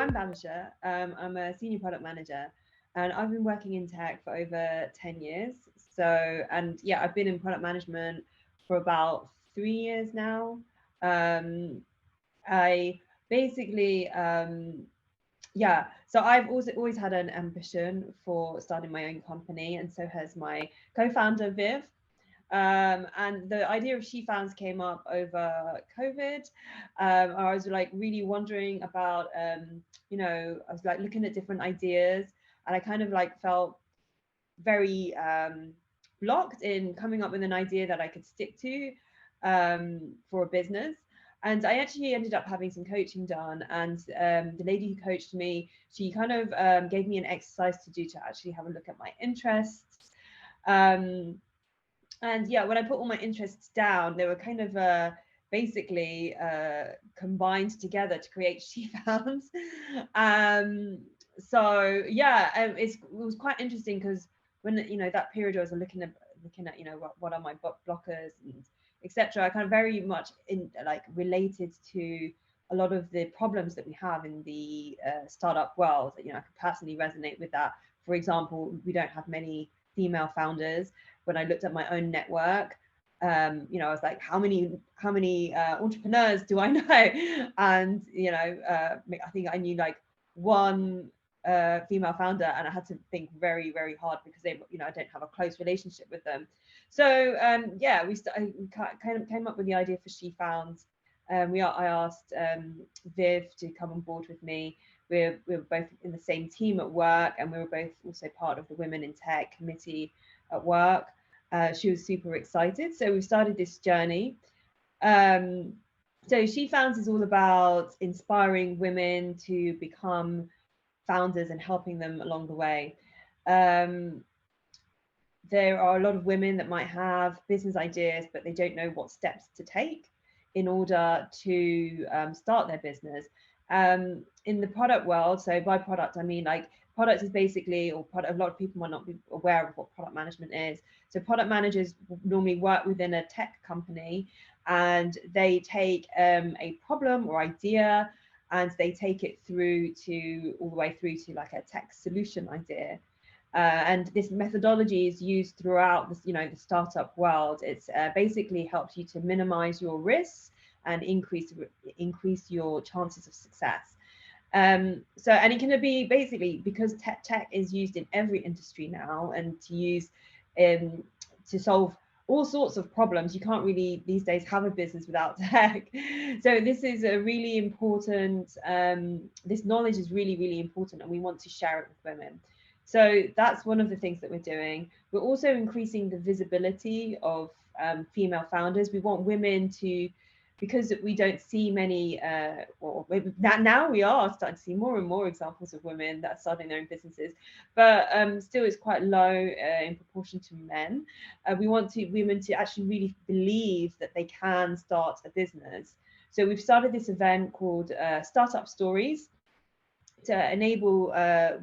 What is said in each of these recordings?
I'm Bhavisha. I'm a senior product manager, and I've been working in tech for over 10 years. So, and yeah, I've been in product management for about 3 years now. Um, I basically, yeah, so I've also always had an ambition for starting my own company, and so has my co-founder Viv. And the idea of She Founds came up over COVID. I was like really wondering about, I was like looking at different ideas, and I kind of like felt very blocked in coming up with an idea that I could stick to for a business. And I actually ended up having some coaching done. And the lady who coached me, she kind of gave me an exercise to do to actually have a look at my interests. Um, and yeah, when I put all my interests down, they were kind of basically combined together to create She Found. um, so yeah, it was quite interesting because when that period I was looking at what are my blockers and etc. I kind of very much in like related to a lot of the problems that we have in the startup world. I could personally resonate with that. For example, we don't have many female founders. When I looked at my own network, I was like, how many entrepreneurs do I know? And I think I knew like one female founder, and I had to think very, very hard because I don't have a close relationship with them. So yeah, we kind of came up with the idea for She Found. I asked Viv to come on board with me. We were both in the same team at work, and we were both also part of the Women in Tech committee at work. She was super excited. So we started this journey. Um, so She Founds is all about inspiring women to become founders and helping them along the way. Um, there are a lot of women that might have business ideas, but they don't know what steps to take in order to start their business. In the product world, so by product, I mean like product is basically, or product, a lot of people might not be aware of what product management is. So product managers normally work within a tech company, and they take a problem or idea, and they take it through to all the way through to like a tech solution idea. And this methodology is used throughout the startup world. It's basically helps you to minimize your risks and increase your chances of success. And it can be basically because tech is used in every industry now, and um, to solve all sorts of problems. You can't really these days have a business without tech. So this is a really important. This knowledge is really, really important, and we want to share it with women. So that's one of the things that we're doing. We're also increasing the visibility of female founders. We want women to, because we don't see many, or maybe that now we are starting to see more and more examples of women that are starting their own businesses, but still it's quite low in proportion to men. We want women to actually really believe that they can start a business. So we've started this event called Startup Stories, to enable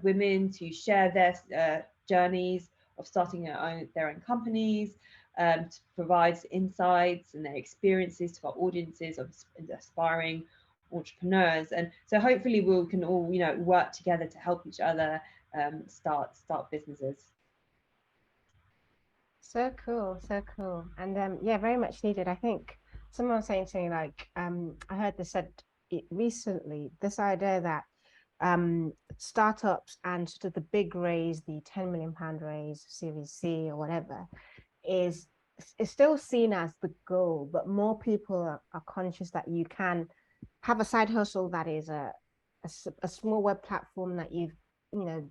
women to share their journeys of starting their own companies, to provide insights and their experiences to our audiences of aspiring entrepreneurs. And so hopefully we can all work together to help each other start businesses. So cool, so cool. And yeah, very much needed. I think someone was saying something like, I heard this said recently, this idea that startups and sort of the big raise, the 10 million pound raise, Series C or whatever, is still seen as the goal, but more people are conscious that you can have a side hustle that is a small web platform that you know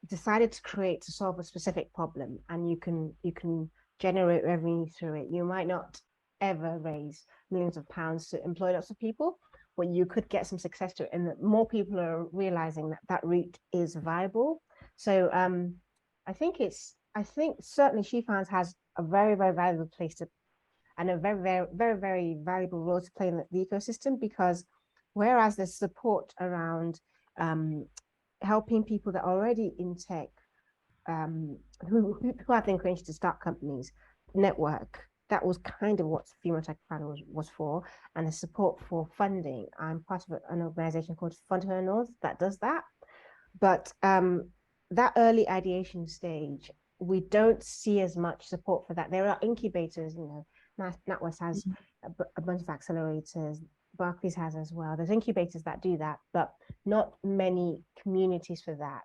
decided to create to solve a specific problem, and you can generate revenue through it. You might not ever raise millions of pounds to employ lots of people, but you could get some success to it, and that more people are realizing that that route is viable. So I think certainly She Founds has a very, very valuable place to, and a very, very, very, very valuable role to play in the ecosystem, because whereas there's support around um, helping people that are already in tech, who have the inclination to start companies, network. that was kind of what Female Tech Fund was for, and the support for funding. I'm part of an organization called Fund Her North that does that. But that early ideation stage, we don't see as much support for that. There are incubators, NatWest has a bunch of accelerators, Barclays has as well. There's incubators that do that, but not many communities for that.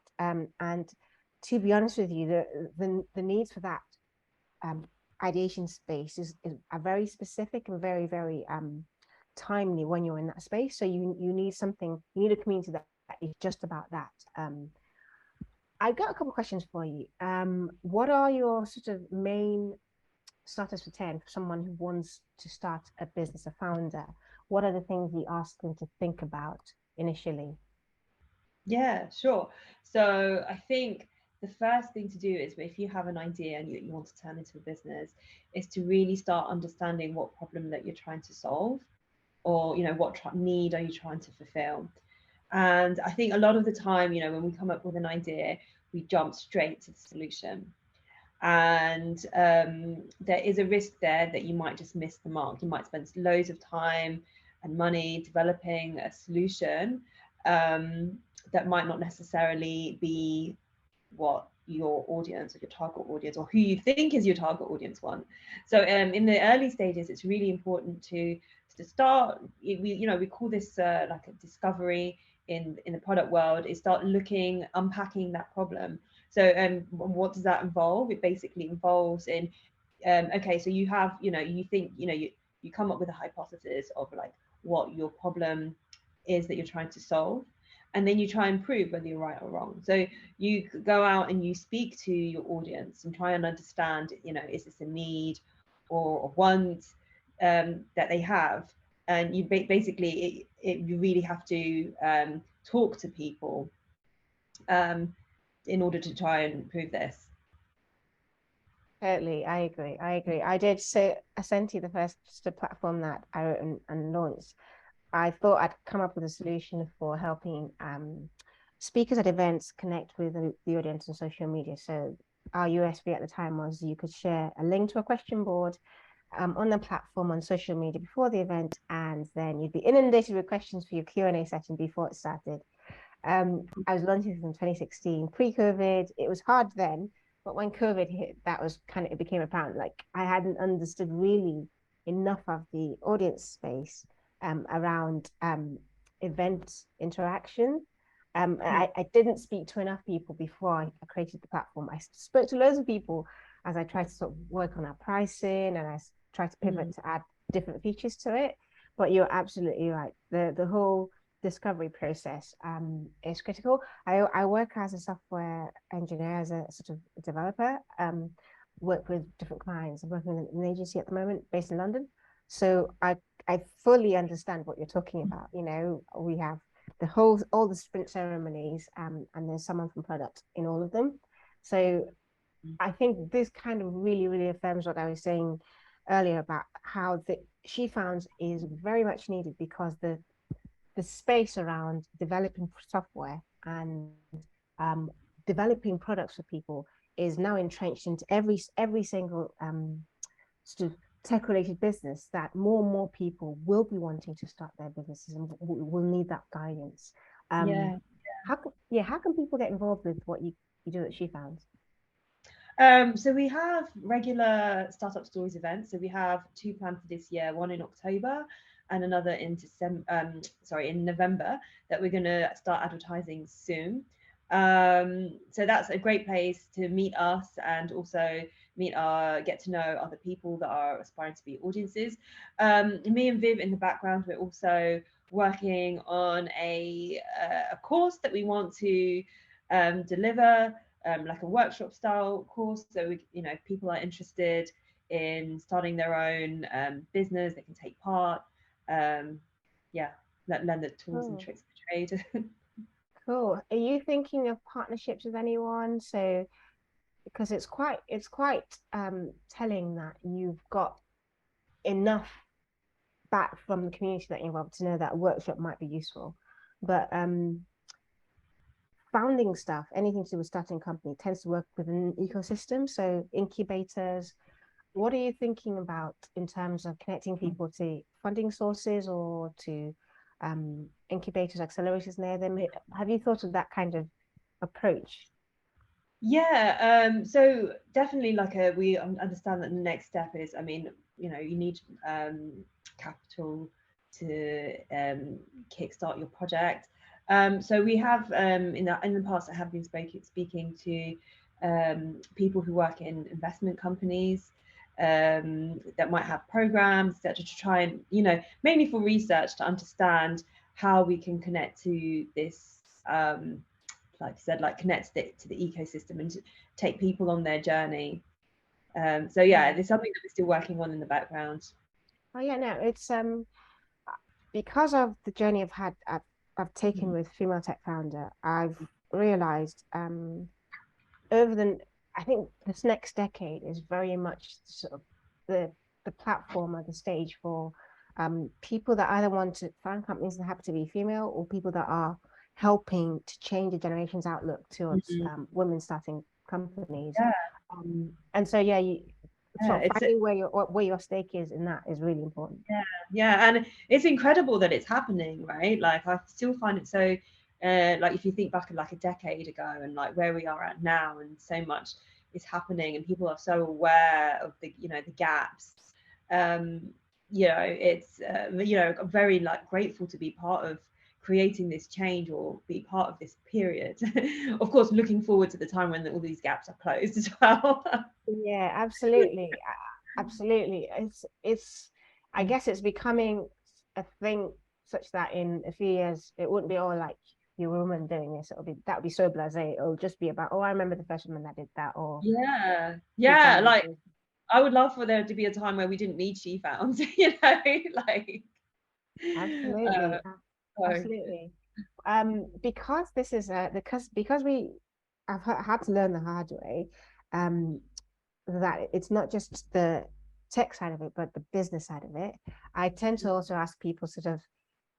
And to be honest with you, the needs for that ideation space are very specific and very, very timely when you're in that space. So you need something, you need a community that is just about that. I've got a couple of questions for you. What are your sort of main starters for 10 for someone who wants to start a business, a founder? What are the things you ask them to think about initially? Yeah, sure. So I think the first thing to do is, if you have an idea and you want to turn into a business, is to really start understanding what problem that you're trying to solve, or what need are you trying to fulfill. And I think a lot of the time, when we come up with an idea, we jump straight to the solution. And there is a risk there that you might just miss the mark. You might spend loads of time and money developing a solution that might not necessarily be what your audience or your target audience, or who you think is your target audience, want. So in the early stages, it's really important to start. We call this like a discovery in the product world. Is start unpacking that problem. So what does that involve? It basically involves in okay, so you have you think you come up with a hypothesis of like what your problem is that you're trying to solve, and then you try and prove whether you're right or wrong. So you go out and you speak to your audience and try and understand, is this a need or a want that they have? And you basically, you really have to talk to people in order to try and prove this. Totally, I agree. I agree. I did. So Ascenti, the first platform that I wrote and launched, I thought I'd come up with a solution for helping speakers at events connect with the audience on social media. So our USP at the time was you could share a link to a question board on the platform on social media before the event, and then you'd be inundated with questions for your Q&A session before it started. I was launching this in 2016, pre-COVID. It was hard then, but when COVID hit, it became apparent. Like I hadn't understood really enough of the audience space around event interaction. I didn't speak to enough people before I created the platform. I spoke to loads of people as I tried to sort of work on our pricing, and I tried to pivot to add different features to it. But you're absolutely right. The whole discovery process is critical. I work as a software engineer, as a sort of developer, work with different clients. I'm working in an agency at the moment based in London. So I fully understand what you're talking about. We have all the sprint ceremonies, and there's someone from product in all of them. So I think this kind of really, really affirms what I was saying earlier about how the She Founds is very much needed, because the space around developing software and developing products for people is now entrenched into every single sort of tech-related business, that more and more people will be wanting to start their businesses and will need that guidance. Yeah. How can people get involved with what you do at She Founds? So we have regular Startup Stories events. So we have two planned for this year, one in October and another in in November, that we're going to start advertising soon. So that's a great place to meet us, and also get to know other people that are aspiring to be audiences. Me and Viv in the background, we're also working on a course that we want to deliver, like a workshop style course. So if people are interested in starting their own business, they can take part. Learn the tools and tricks of the trade. Cool. Are you thinking of partnerships with anyone? So, because it's quite telling that you've got enough back from the community that you're involved to know that a workshop might be useful. But founding stuff, anything to do with starting a company, tends to work with an ecosystem. So incubators, what are you thinking about in terms of connecting people to funding sources or to incubators, accelerators near them? Have you thought of that kind of approach? Yeah, so definitely we understand that the next step is, I mean, you need capital to kickstart your project. So we have in the past I have been speaking to people who work in investment companies that might have programs, etc., to try and, mainly for research to understand how we can connect to this like I said, like connect it to the ecosystem and to take people on their journey. So yeah, there's something that we're still working on in the background. Oh yeah, no, it's because of the journey I've taken with female tech founder, I've realized over the I think this next decade is very much sort of the the platform or the stage for people that either want to found companies that happen to be female or people that are helping to change the generation's outlook towards Mhm. women starting companies. Yeah, And so yeah, you yeah, sort of finding where your stake is in that is really important. yeah, yeah, and it's incredible that it's happening, right? Like I still find it so, like if you think back like a decade ago and like where we are at now, and so much is happening, and people are so aware of the the gaps. Um, it's I'm very like grateful to be part of creating this change or be part of this period. Of course, looking forward to the time when all these gaps are closed as well. Yeah, absolutely. Absolutely. It's I guess it's becoming a thing such that in a few years it wouldn't be all like you're a woman doing this. That would be so blasé. It'll just be about, oh, I remember the first woman that did that, or Yeah, she yeah, founded like this. I would love for there to be a time where we didn't need she found, like uh, Absolutely. so Absolutely. Because this is because we I've had to learn the hard way, um, that it's not just the tech side of it, but the business side of it. I tend to also ask people sort of,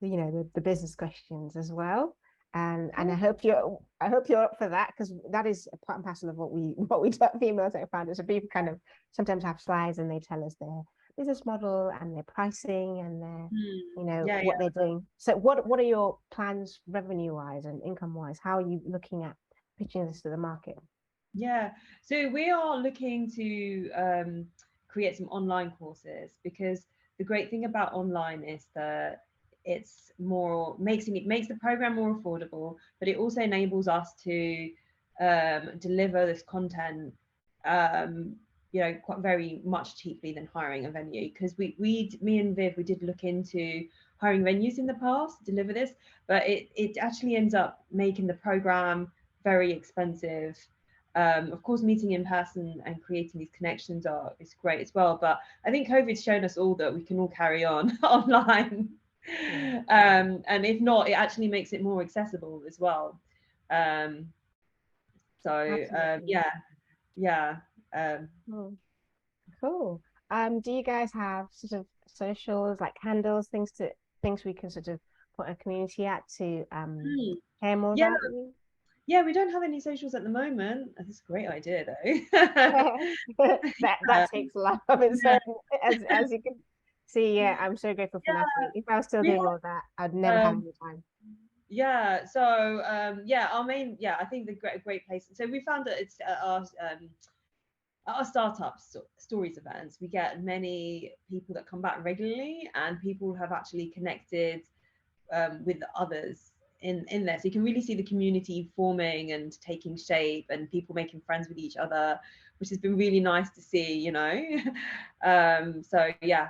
the business questions as well. And I hope you're up for that because that is a part and parcel of what we do at Female Tech Founders. So people kind of sometimes have slides and they tell us their business model and their pricing and their, yeah, what yeah, they're doing. So what are your plans revenue wise and income wise? How are you looking at pitching this to the market? yeah. So we are looking to create some online courses because the great thing about online is that it's more makes the program more affordable, but it also enables us to deliver this content um, quite very much cheaply than hiring a venue because me and Viv, we did look into hiring venues in the past to deliver this, but it actually ends up making the program very expensive. Of course, meeting in person and creating these connections is great as well. But I think COVID's shown us all that we can all carry on online. Yeah. And if not, it actually makes it more accessible as well. Um, so Absolutely. yeah, yeah. Um, Oh, cool. Do you guys have sort of socials like handles, things we can sort of put a community at to hear more yeah, about you? yeah. We don't have any socials at the moment. That's a great idea, though. That takes a lot of it. So Yeah, as you can see, yeah, I'm so grateful for yeah. nothing. If I was still We doing all that, I'd never have have any time. yeah. So yeah, our main I think the great place. So we found that it's our startup stories events. We get many people that come back regularly, and people have actually connected with others in there. So you can really see the community forming and taking shape, and people making friends with each other, which has been really nice to see. So yeah,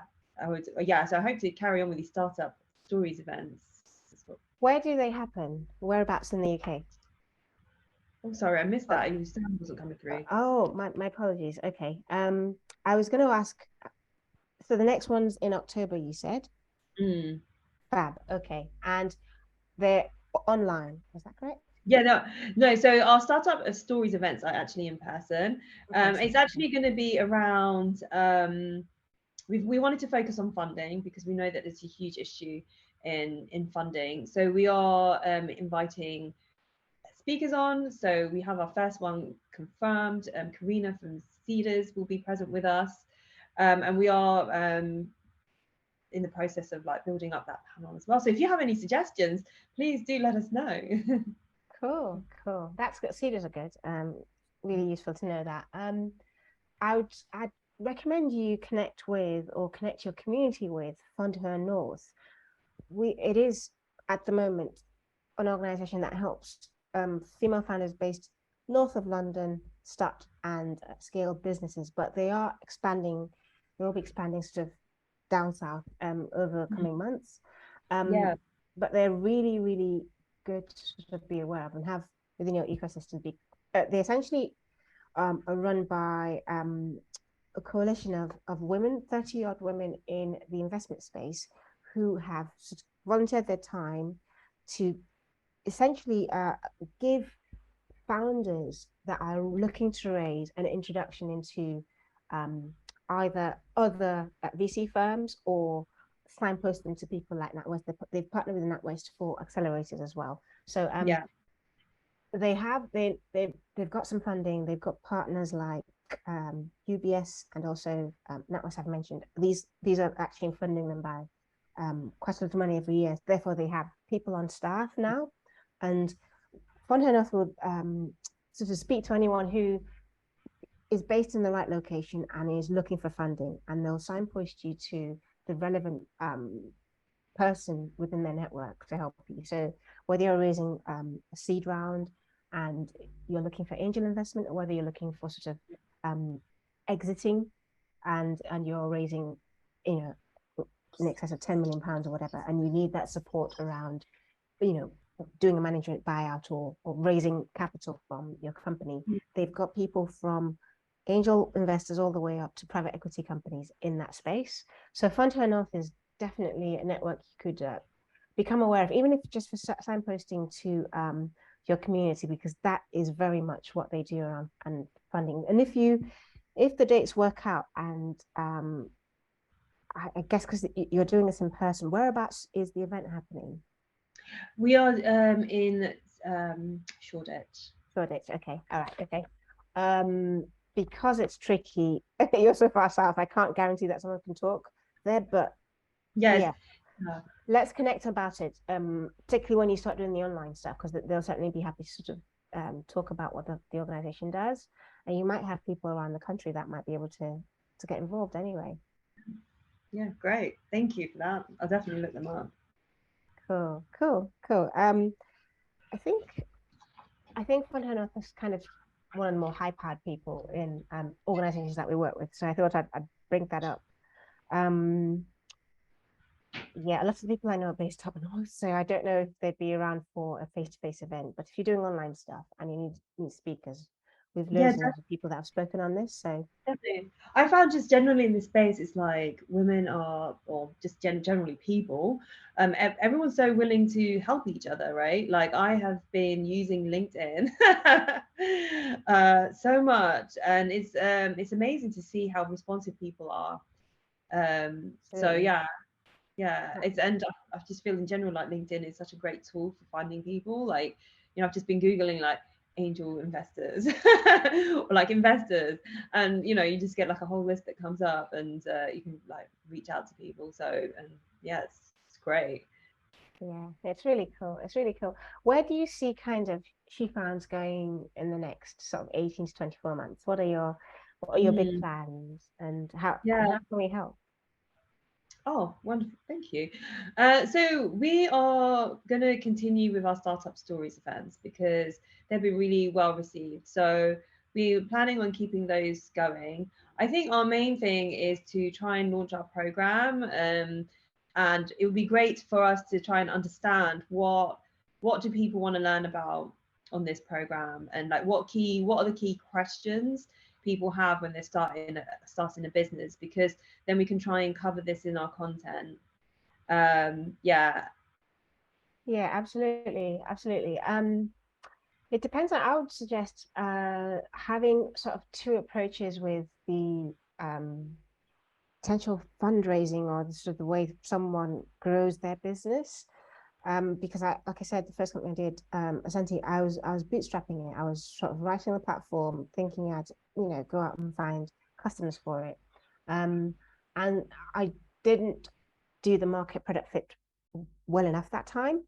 so I hope to carry on with these startup stories events. Where do they happen? Whereabouts in the UK? Oh, sorry, I missed that. Your sound wasn't coming through. Oh, my apologies. Okay. I was going to ask. So the next one's in October, you said. Mm. Fab. Okay. And they're online. Is that correct? Yeah, no. So our startup stories events are actually in person. In person. It's actually going to be around. We wanted to focus on funding because we know that there's a huge issue in funding. So we are inviting speakers on. So we have our first one confirmed. Karina from Cedars will be present with us. And we are in the process of like building up that panel as well. So if you have any suggestions, please do let us know. Cool, cool. That's good. CEDAs are good. Really useful to know that. I'd recommend you connect with or connect your community with Fund Her North. It is at the moment an organisation that helps female founders based north of London start and scale businesses, but they are expanding. They will be expanding sort of down south over the coming months. Yeah. But they're really, really good to sort of be aware of and have within your ecosystem. They essentially are run by a coalition of women, 30 odd women in the investment space who have sort of volunteered their time to essentially give founders that are looking to raise an introduction into either other VC firms or signpost them to people like NatWest. They've partnered with NatWest for accelerators as well. So Yeah. they've got some funding. They've got partners like UBS and also NatWest. I've mentioned these are actually funding them by quite a lot of money every year. Therefore, they have people on staff now, and Fund Her North will sort of speak to anyone who is based in the right location and is looking for funding, and they'll signpost you to the relevant person within their network to help you. So whether you're raising a seed round and you're looking for angel investment, or whether you're looking for sort of exiting and you're raising, you know, in excess of £10 million or whatever, and you need that support around, you know, doing a management buyout or raising capital from your company, they've got people from angel investors all the way up to private equity companies in that space. So Fund Her North is definitely a network you could become aware of, even if just for signposting to your community, because that is very much what they do around and funding. And if the dates work out, and I guess because you're doing this in person, whereabouts is the event happening? We are in Shoreditch. Shoreditch. Okay. All right. Okay. Because it's tricky, you're so far south, I can't guarantee that someone can talk there, but Yes. yeah. Let's connect about it, particularly when you start doing the online stuff, because they'll certainly be happy to sort of talk about what the organization does. And you might have people around the country that might be able to get involved anyway. Yeah, great. Thank you for that. I'll definitely look them up. Cool, cool, cool. I think Fund Her North is kind of one of the more high-powered people in organizations that we work with. So I thought I'd bring that up. Yeah, a lot of the people I know are based up north, so I don't know if they'd be around for a face-to-face event. But if you're doing online stuff and you need speakers, we've Yeah, loads of people that have spoken on this. So definitely. I found just generally in this space, it's like women are, or just generally people, everyone's so willing to help each other, right? Like I have been using LinkedIn so much, and it's amazing to see how responsive people are. So yeah, and I just feel in general like LinkedIn is such a great tool for finding people. Like, you know, I've just been Googling like angel investors or like investors, and you know, you just get like a whole list that comes up, and you can like reach out to people. So, and yeah, it's great. yeah, it's really cool. It's really cool. Where do you see kind of She Founds going in the next sort of 18 to 24 months? What are your big Mm, plans, and how yeah. can we help? Oh, wonderful. Thank you. So we are going to continue with our Startup Stories events because they've been really well received. So we're planning on keeping those going. I think our main thing is to try and launch our program. And it would be great for us to try and understand what do people want to learn about on this program, and like what are the key questions people have when they're starting a business, because then we can try and cover this in our content. Yeah. Yeah, absolutely, absolutely. It depends on, I would suggest having sort of two approaches with the potential fundraising or sort of the way someone grows their business. Because like I said, the first company I did, essentially I was bootstrapping it. I was sort of writing the platform, thinking I'd, you know, go out and find customers for it. And I didn't do the market product fit well enough that time.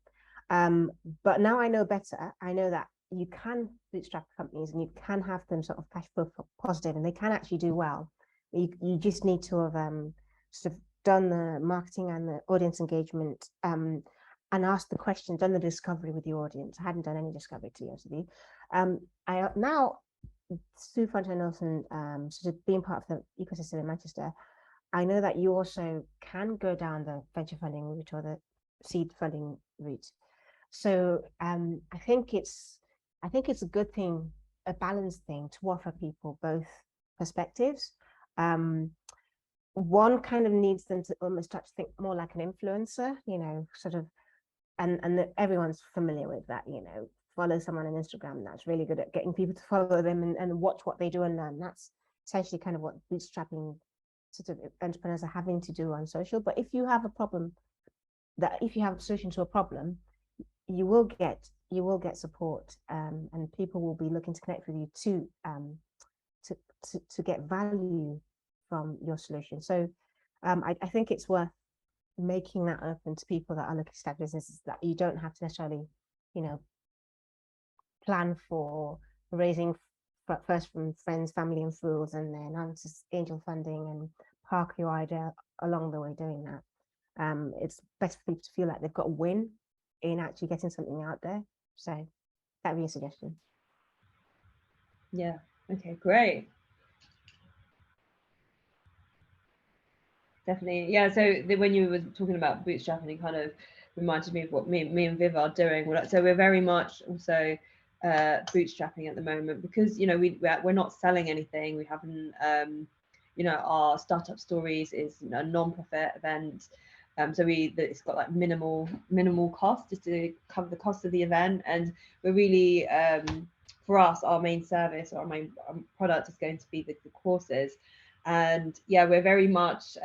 But now I know better. I know that you can bootstrap companies and you can have them sort of cash flow positive and they can actually do well. You just need to have sort of done the marketing and the audience engagement and asked the question, done the discovery with the audience. I hadn't done any discovery, to be honest with you. I now, through Frontier Nelson, sort of being part of the ecosystem in Manchester, I know that you also can go down the venture funding route or the seed funding route. So I think it's a good thing, a balanced thing to offer people both perspectives. One kind of needs them to almost start to think more like an influencer, sort of, and everyone's familiar with that, follow someone on Instagram that's really good at getting people to follow them and watch what they do and learn. That's essentially kind of what bootstrapping sort of entrepreneurs are having to do on social. But if you have a solution to a problem, you will get support, and people will be looking to connect with you to get value from your solution. So I think it's worth making that open to people that are looking to start businesses, that you don't have to necessarily, plan for raising first from friends, family and fools, and then onto angel funding and park your idea along the way doing that. It's better for people to feel like they've got a win in actually getting something out there. So that'd be a suggestion. Yeah. Okay, great. Definitely. Yeah. So when you were talking about bootstrapping, it kind of reminded me of what me and Viv are doing. So we're very much also bootstrapping at the moment because, we're not selling anything. We haven't, our startup stories is a non-profit event. So it's got like minimal cost just to cover the cost of the event. And we're really, for us, our main service or our main product is going to be the courses. And yeah, we're very much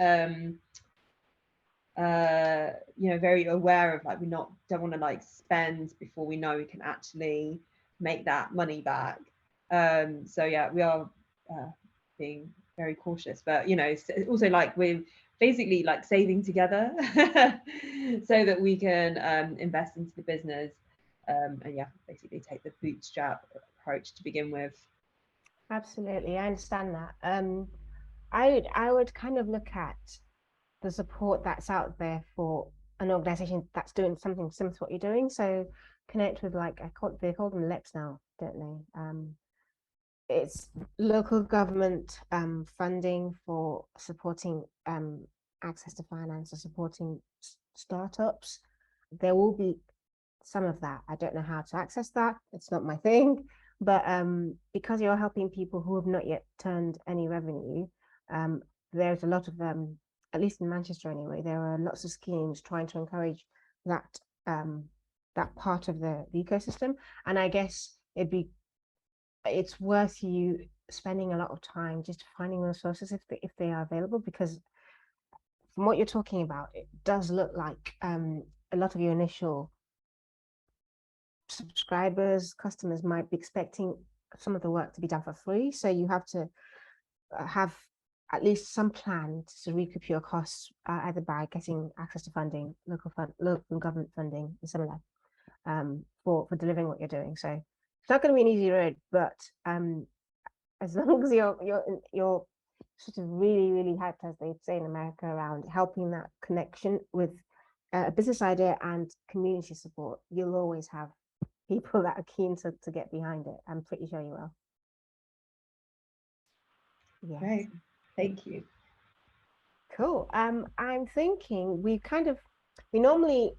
very aware of like don't want to like spend before we know we can actually make that money back. So yeah, we are being very cautious, but it's also like we're basically like saving together so that we can invest into the business, and yeah, basically take the bootstrap approach to begin with. Absolutely, I understand that. I would kind of look at the support that's out there for an organization that's doing something similar to what you're doing. So connect with, like, they call them LEPs now, don't they? It's local government funding for supporting access to finance or supporting startups. There will be some of that. I don't know how to access that. It's not my thing. But because you're helping people who have not yet turned any revenue, there's a lot of at least in Manchester anyway, there are lots of schemes trying to encourage that that part of the ecosystem. And I guess it's worth you spending a lot of time just finding those sources if they are available, because from what you're talking about, it does look like a lot of your initial subscribers, customers might be expecting some of the work to be done for free. So you have to have at least some plan to recoup your costs, either by getting access to funding, local government funding, and similar, for delivering what you're doing. So it's not going to be an easy road, but as long as you're sort of really hyped, as they say in America, around helping that connection with a business idea and community support, you'll always have people that are keen to get behind it. I'm pretty sure you will. Yeah. Great. Thank you. Cool. I'm thinking we normally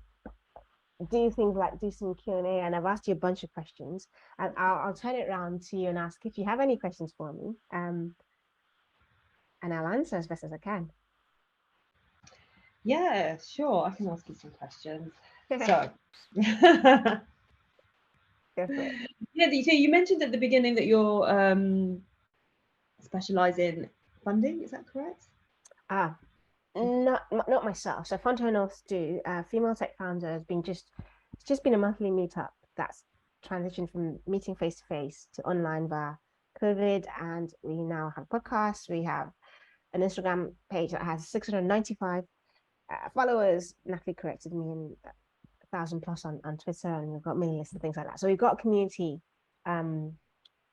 do things like do some Q&A, and I've asked you a bunch of questions, and I'll turn it around to you and ask if you have any questions for me, and I'll answer as best as I can. Yeah, sure. I can ask you some questions. So go for it. Yeah, so you mentioned at the beginning that you're specialize in funding. Is that correct? Not myself. So Frontier North do female tech founder has been it's just been a monthly meetup that's transitioned from meeting face to face to online via COVID, and we now have podcasts. We have an Instagram page that has 695 followers. Natalie corrected me, and 1,000 plus on Twitter, and we've got mailing lists and things like that. So we've got a community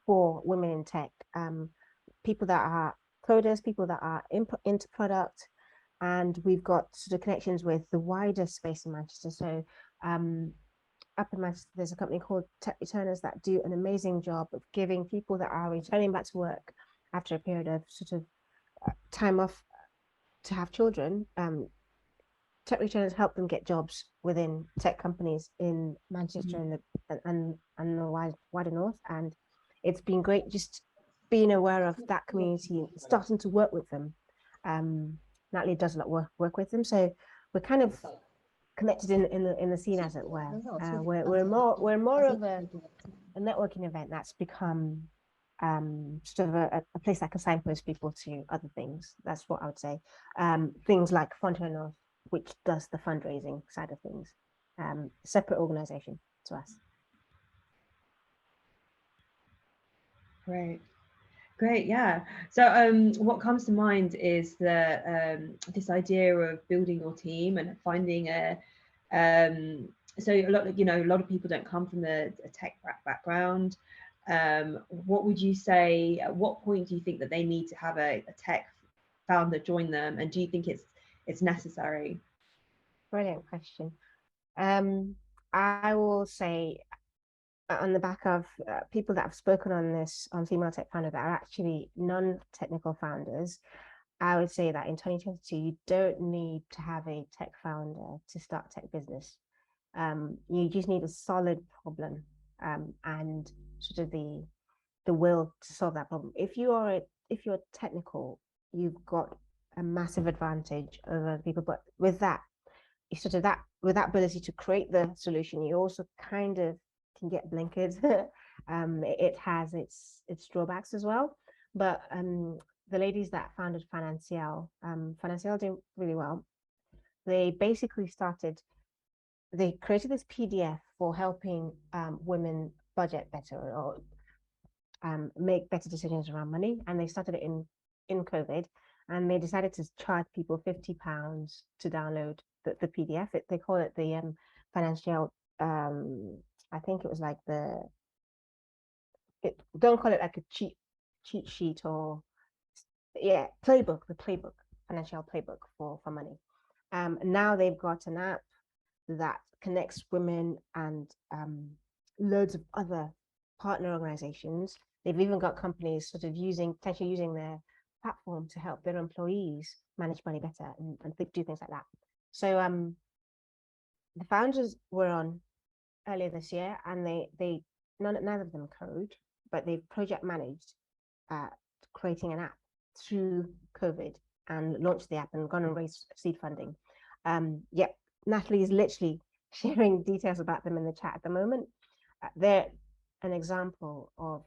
for women in tech, people that are coders, people that are into product, and we've got sort of connections with the wider space in Manchester. So up in Manchester, there's a company called Tech Returners that do an amazing job of giving people that are returning back to work after a period of sort of time off to have children. Tech Returners help them get jobs within tech companies in Manchester and the wider north. And it's been great just being aware of that community, starting to work with them. Natalie does a lot of work with them, so we're kind of connected in the scene, as it were. We're more of a networking event that's become sort of a place that can signpost people to other things. That's what I would say. Things like Frontier North, which does the fundraising side of things, separate organization to us. Great, yeah. So what comes to mind is this idea of building your team and finding a so a lot of people don't come from a tech background. What would you say, at what point do you think that they need to have a tech founder join them, and do you think it's necessary? Brilliant question. I will say, on the back of people that have spoken on this, on female tech founder that are actually non-technical founders, I would say that in 2022, you don't need to have a tech founder to start a tech business. You just need a solid problem and sort of the will to solve that problem. If you're technical, you've got a massive advantage over people. But with that, with that ability to create the solution, you also kind of can get blinkered. It has its drawbacks as well. But the ladies that founded Financial doing really well. They basically they created this PDF for helping women budget better or make better decisions around money. And they started it in COVID, and they decided to charge people £50 to download the PDF. They call it the Financial. I think it was like don't call it like a cheat sheet or playbook, the playbook, Financial playbook for money. Now they've got an app that connects women and loads of other partner organizations. They've even got companies sort of potentially using their platform to help their employees manage money better and do things like that. So the founders were on earlier this year, and none of them code, but they've project managed creating an app through COVID and launched the app and gone and raised seed funding. Natalie is literally sharing details about them in the chat at the moment. They're an example of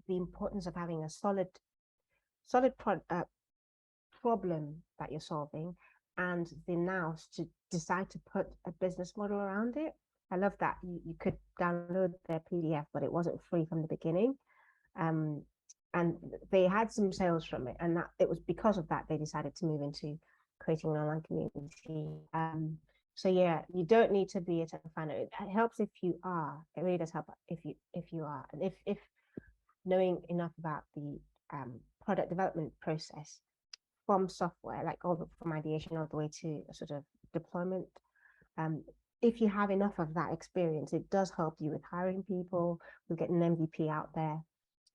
the importance of having a solid problem that you're solving, and the nous to decide to put a business model around it. I love that you could download their PDF, but it wasn't free from the beginning. And they had some sales from it, and that it was because of that they decided to move into creating an online community. So yeah, you don't need to be a tech founder. It helps if you are. It really does help if you are, and if knowing enough about the product development process from software, like from ideation all the way to sort of deployment. If you have enough of that experience, it does help you with hiring people, with getting an MVP out there.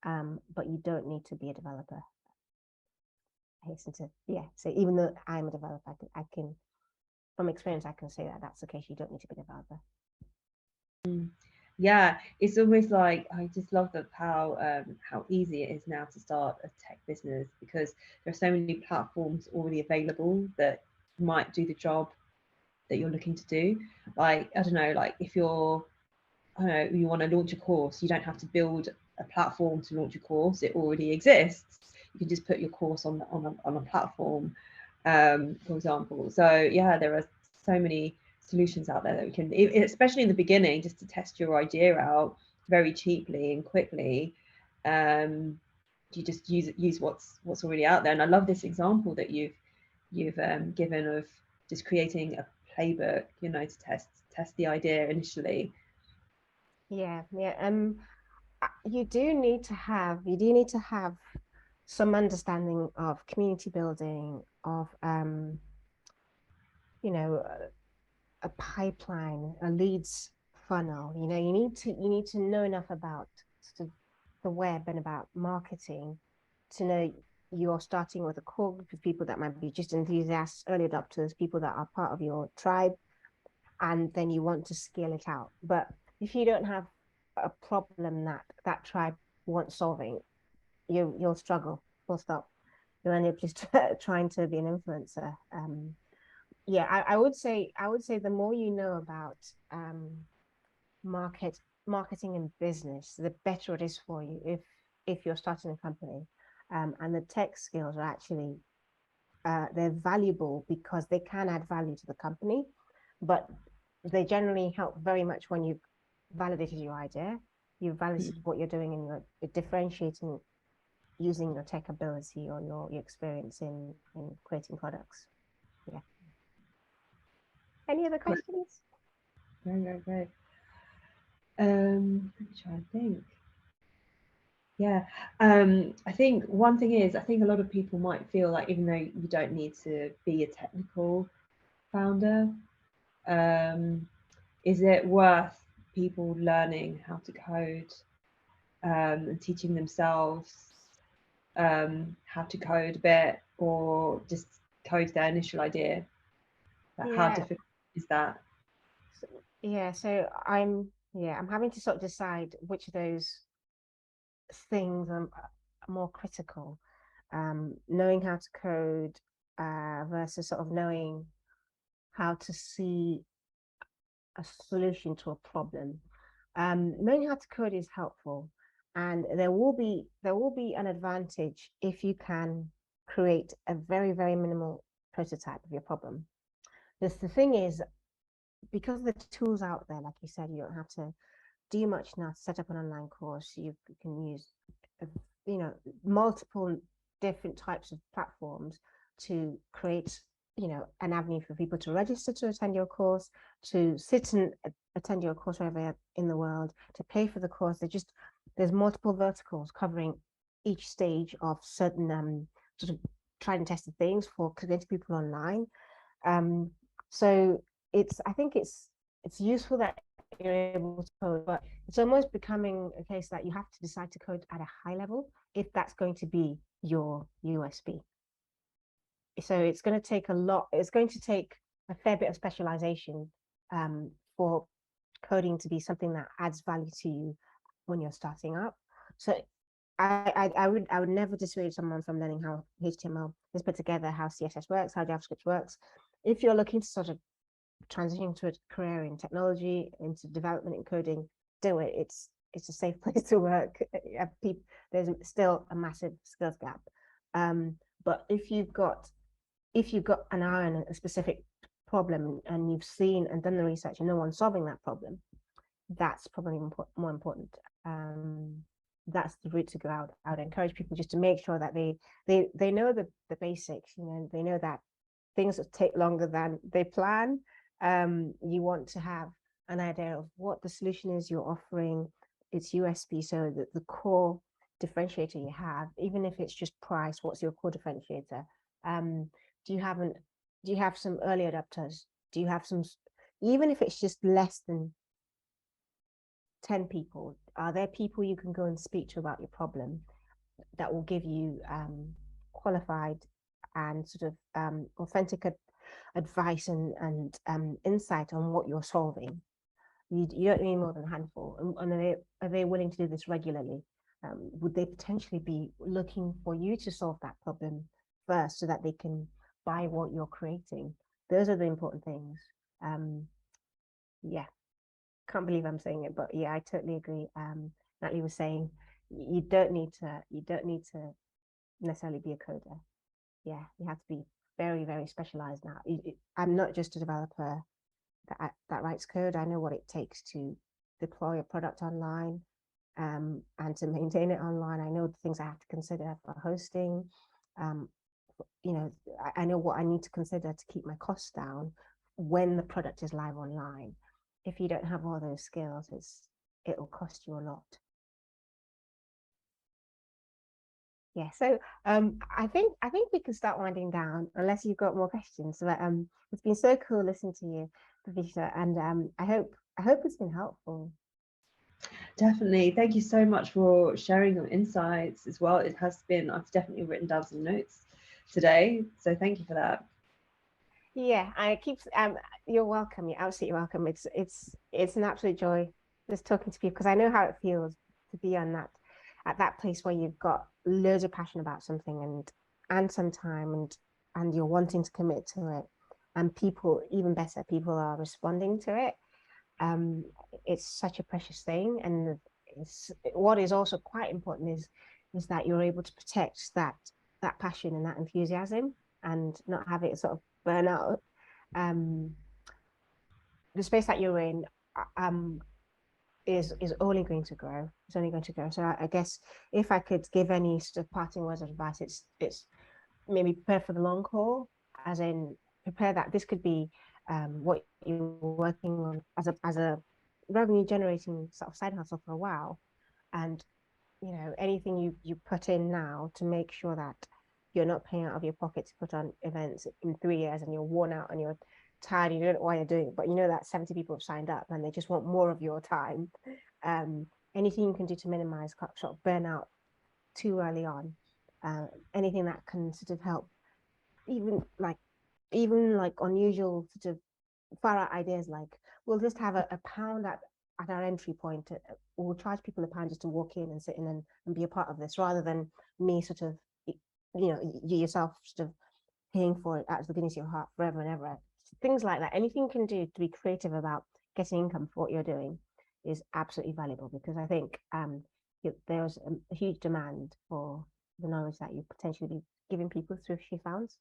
But you don't need to be a developer. So even though I'm a developer, I can from experience, I can say that that's the case. You don't need to be a developer. Yeah, it's almost like I just love how easy it is now to start a tech business, because there are so many platforms already available that might do the job that you're looking to do. Like, I don't know, like if you want to launch a course, you don't have to build a platform to launch a course. It already exists. You can just put your course on a platform, for example. So yeah, there are so many solutions out there that we can, especially in the beginning, just to test your idea out very cheaply and quickly. you just use what's already out there. And I love this example that you've given of just creating a playbook, you know, to test the idea initially. Yeah, yeah. You do need to have some understanding of community building, of you know, a pipeline, a leads funnel. You know, you need to know enough about sort of the web and about marketing to know you're starting with a core group of people that might be just enthusiasts, early adopters, people that are part of your tribe, and then you want to scale it out. But if you don't have a problem that that tribe wants solving, you'll struggle. Full stop. You'll end up just trying to be an influencer. Yeah, I would say the more you know about market marketing and business, the better it is for you if you're starting a company. And the tech skills are actually they're valuable because they can add value to the company, but they generally help very much when you've validated your idea, you've validated what you're doing, and you're differentiating using your tech ability or your experience in creating products. Yeah. Any other Great, questions? great. Let me try and think. Yeah, I think one thing is, I think a lot of people might feel like even though you don't need to be a technical founder, um, is it worth people learning how to code and teaching themselves how to code a bit, or just code their initial idea? Like how Yeah. difficult is that? So, yeah. I'm having to sort of decide which of those things are more critical. Knowing how to code versus sort of knowing how to see a solution to a problem. Knowing how to code is helpful, and there will be an advantage if you can create a very minimal prototype of your problem. The thing is, because the tools out there, like you said, you don't have to do much now to set up an online course. You can use, uh, you know, multiple different types of platforms to create, you know, an avenue for people to register to attend your course, to sit and attend your course wherever in the world, to pay for the course. There's multiple verticals covering each stage of certain sort of tried and tested things for getting people online. Um, so I think it's useful that you're able to code, but it's almost becoming a case that you have to decide to code at a high level if that's going to be your USB. So it's going to take it's going to take a fair bit of specialization for coding to be something that adds value to you when you're starting up. So I would never dissuade someone from learning how HTML is put together, how CSS works, how JavaScript works. If you're looking to sort of transitioning to a career in technology, into development and coding, do it. It's a safe place to work. There's still a massive skills gap. But if you've got an eye on a specific problem and you've seen and done the research and no one's solving that problem, that's probably more important. That's the route to go out. I would encourage people just to make sure that they know the basics. You know, they know that things that take longer than they plan. You want to have an idea of what the solution is you're offering, its USP, so that the core differentiator you have, even if it's just price, what's your core differentiator? Do you have do you have some early adopters? Do you have some, even if it's just less than 10 people, are there people you can go and speak to about your problem that will give you qualified and sort of authentic advice and insight on what you're solving? You don't need more than a handful. And are they willing to do this regularly? Would they potentially be looking for you to solve that problem first so that they can buy what you're creating? Those are the important things. Yeah, can't believe I'm saying it, but yeah, I totally agree. Natalie was saying you don't need to necessarily be a coder. Yeah, you have to be very specialized now. I'm not just a developer that writes code. I know what it takes to deploy a product online, and to maintain it online. I know the things I have to consider for hosting. Um, you know, I know what I need to consider to keep my costs down when the product is live online. If you don't have all those skills, it'll cost you a lot. Yeah, so I think we can start winding down unless you've got more questions. But it's been so cool listening to you, Bhavisha, and I hope it's been helpful. Definitely. Thank you so much for sharing your insights as well. It has been, I've definitely written down some notes today. So thank you for that. Yeah, I keep you're welcome. You're absolutely welcome. It's an absolute joy just talking to people because I know how it feels to be on that at that place where you've got loads of passion about something and some time and you're wanting to commit to it. And people, even better, people are responding to it. Um, it's such a precious thing. And what is also quite important is that you're able to protect that passion and that enthusiasm and not have it sort of burn out. Um, the space that you're in um, is only going to grow. It's only going to grow. So I guess if I could give any sort of parting words of advice, it's maybe prepare for the long haul, as in prepare that this could be what you're working on as a revenue generating sort of side hustle for a while, and anything you put in now to make sure that you're not paying out of your pocket to put on events in 3 years and you're worn out and you're tired and you don't know why you're doing it, but you know that 70 people have signed up and they just want more of your time. um Anything you can do to minimize sort of burnout too early on, uh, anything that can sort of help, even like unusual sort of far out ideas, like we'll just have a pound at our entry point. We'll charge people a pound just to walk in and sit in and be a part of this, rather than me sort of, you yourself sort of paying for it out of the goodness of your heart forever and ever. Things like that. Anything you can do to be creative about getting income for what you're doing is absolutely valuable, because I think there's a huge demand for the knowledge that you potentially be giving people through She Founds.